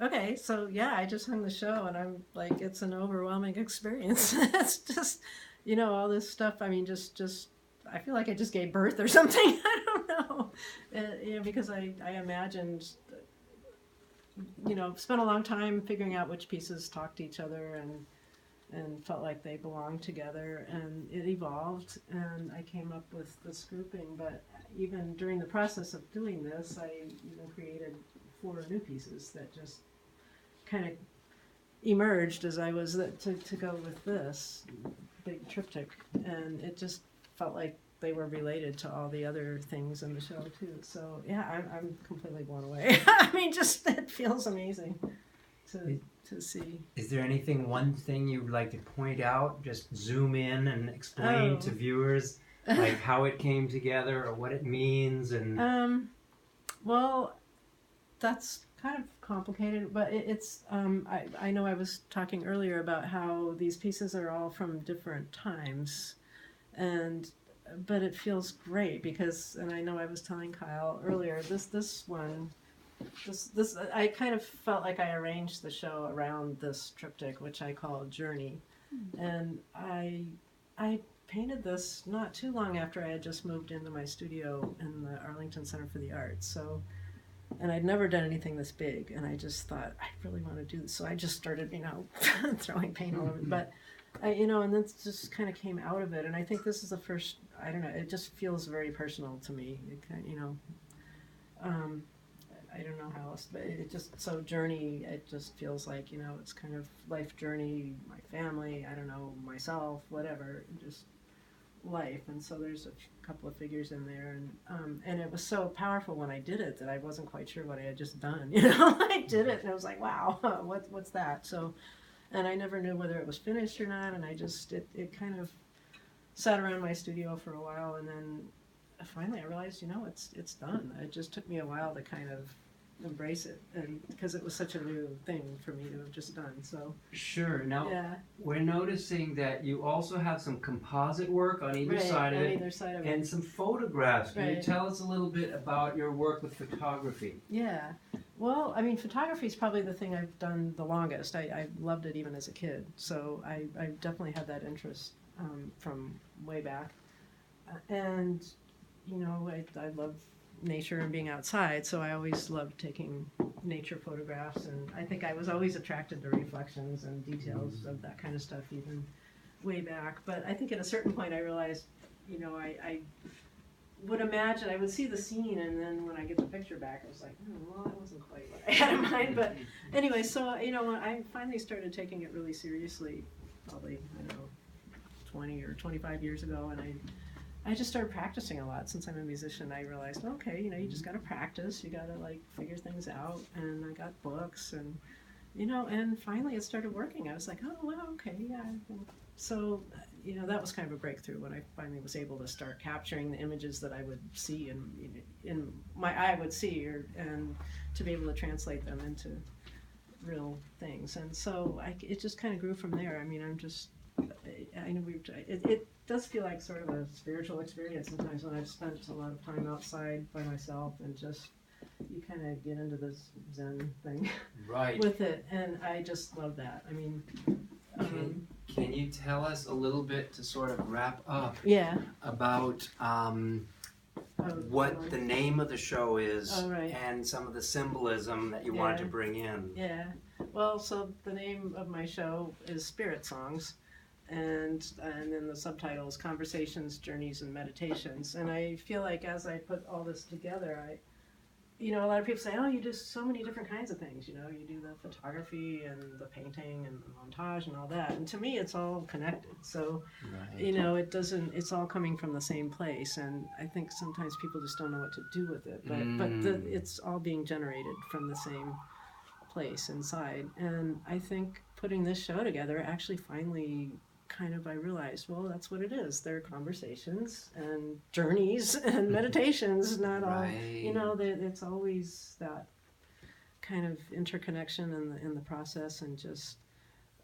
Okay, so yeah, I just hung the show and I'm like, it's an overwhelming experience. It's just, all this stuff. I mean, just, I feel like I just gave birth or something. I don't know. Because I imagined, spent a long time figuring out which pieces talk to each other and felt like they belonged together, and it evolved and I came up with this grouping. But even during the process of doing this, I even created 4 new pieces that just kind of emerged as I was to go with this big triptych, and it just felt like they were related to all the other things in the show too. So yeah, I'm completely blown away. I mean, just it feels amazing to see. Is there one thing you'd like to point out? Just zoom in and explain to viewers like how it came together or what it means and. Well, that's kind of complicated, but it's I know I was talking earlier about how these pieces are all from different times, and but it feels great because, and I know I was telling Kyle earlier, this one, this I kind of felt like I arranged the show around this triptych, which I call Journey, and I painted this not too long after I had just moved into my studio in the Arlington Center for the Arts. So, and I'd never done anything this big, and I just thought I really want to do this. So I just started, throwing paint all over it. But and then just kind of came out of it. And I think this is the first. I don't know. It just feels very personal to me. It kind I don't know how else, but it just so journey. It just feels like it's kind of life journey, my family. I don't know, myself, whatever. Just life. And so there's a couple of figures in there, and it was so powerful when I did it that I wasn't quite sure what I had just done. I did it and I was like, wow, what's that? So, and I never knew whether it was finished or not, and I just it kind of sat around my studio for a while, and then finally I realized it's done. It just took me a while to kind of embrace it, and because it was such a new thing for me to have just done. So sure. Now yeah. We're noticing that you also have some composite work on either side of it, and some photographs. Can you tell us a little bit about your work with photography? Yeah. Well, I mean, photography is probably the thing I've done the longest. I loved it even as a kid, so I definitely had that interest from way back. And I love nature and being outside, so I always loved taking nature photographs, and I think I was always attracted to reflections and details of that kind of stuff even way back. But I think at a certain point I realized, I would imagine, I would see the scene, and then when I get the picture back I was like, well, that wasn't quite what I had in mind. But anyway, so I finally started taking it really seriously, probably, 20 or 25 years ago, and I just started practicing a lot. Since I'm a musician, I realized, okay, you just got to practice. You got to figure things out. And I got books, and and finally it started working. I was like, oh wow, okay, yeah. So that was kind of a breakthrough when I finally was able to start capturing the images that I would see in my eye would see, and to be able to translate them into real things. And so it just kind of grew from there. I mean, I know it does feel like sort of a spiritual experience sometimes when I've spent a lot of time outside by myself, and just you kind of get into this Zen thing with it, and I just love that. I mean, can you tell us a little bit to sort of wrap up about what the name of the show is and some of the symbolism that you wanted to bring in? Yeah, well, so the name of my show is Spirit Songs. And then the subtitle is Conversations, Journeys, and Meditations. And I feel like as I put all this together, a lot of people say, oh, you do so many different kinds of things. You do the photography and the painting and the montage and all that. And to me, it's all connected. So, it's all coming from the same place. And I think sometimes people just don't know what to do with it. But it's all being generated from the same place inside. And I think putting this show together actually finally I realized, well, that's what it is. They're conversations and journeys and meditations, not all, it's always that kind of interconnection in the process, and just,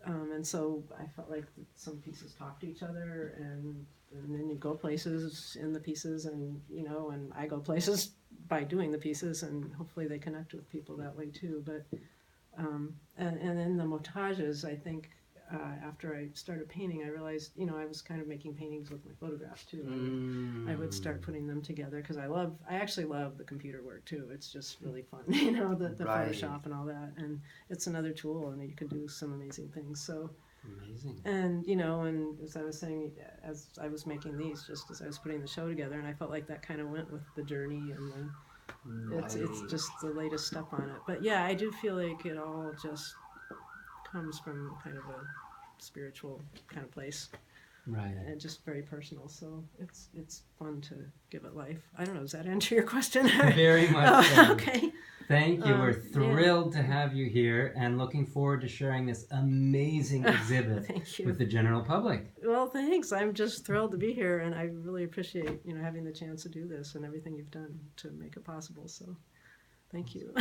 and so I felt like some pieces talk to each other, and then you go places in the pieces, and, and I go places by doing the pieces, and hopefully they connect with people that way too. But And in the montages, I think after I started painting, I realized, I was kind of making paintings with my photographs too. I would start putting them together because I actually love the computer work too. It's just really fun, the Right. Photoshop and all that. And it's another tool, and you can do some amazing things. So, Amazing. and and as I was saying, as I was making these, just as I was putting the show together, and I felt like that kind of went with the journey and it's just the latest step on it. But yeah, I do feel like it all just comes from kind of a spiritual kind of place, Right. and just very personal. So it's fun to give it life. I don't know. Does that answer your question? Very much so. Okay. Thank you. We're thrilled to have you here and looking forward to sharing this amazing exhibit Thank you. with the general public. Well, thanks. I'm just thrilled to be here, and I really appreciate having the chance to do this and everything you've done to make it possible. So, thank you.